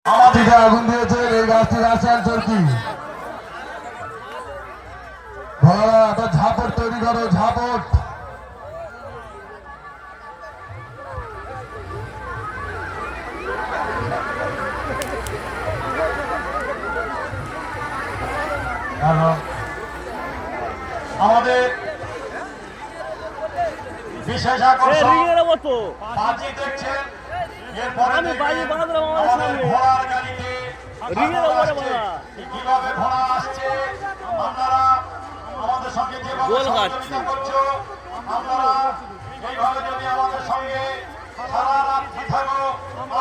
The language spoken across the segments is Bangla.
আমাদিকে আগুন দিয়েছে এই গাছটি রাশিয়ান চরকি। ঘোড়া একটা ঝাপট তৈরি করো, ঝাপট। আমাদের বিশেষ আকর্ষণ বাজি দেখছেন। এরপরে আমাদের ঘোড়ার গাড়িতে কিভাবে ঘোড়া আসছে, আপনারা আমাদের সঙ্গে যেভাবে সহযোগিতা করছো, আপনারা এইভাবে যদি আমাদের সঙ্গে সারা রাত্রি থাকো,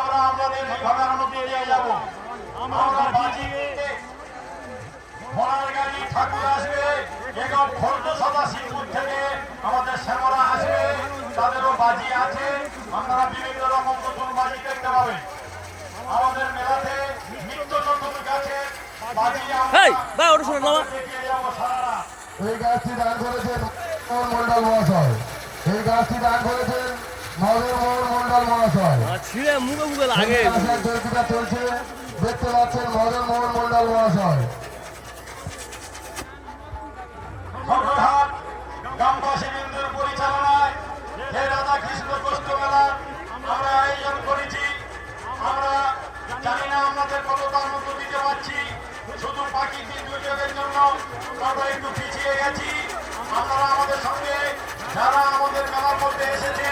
আমরা আপনাদের এইভাবে আনন্দ নিয়ে যাবো। আমরা বাজি ঘোড়ার গাড়ি ঠাকুর আসবে এবং খোর্দ সদাশিবপুর থেকে আমাদের শ্যামরা আসবে, তাদেরও বাজি আছে। আপনারা বিভিন্ন রকম নতুন বাজি দেখতে পাবেন আমাদের মেলাতে। নিত্য নতুন গাছের বাজি এই গাছটি দান করেছেন মন্ডল মহাশয়। এই গাছটি দান করেছেন মদন মোহন মন্ডল মহাশয়। চলছে দেখতে পাচ্ছেন মদন মোহন মন্ডল মহাশয়। গ্রামবাসী বিন্দুর পরিচালনায় এই রাধাকৃষ্ণ গোষ্ঠ মেলা আমরা আয়োজন করেছি। আমরা জানি না আমাদের কতটা আনন্দ দিতে পারছি, শুধু প্রাকৃতিক দুর্যোগের জন্য আমরা একটু পিছিয়ে গেছি। আপনারা আমাদের সঙ্গে যারা আমাদের মেলা করতে এসেছে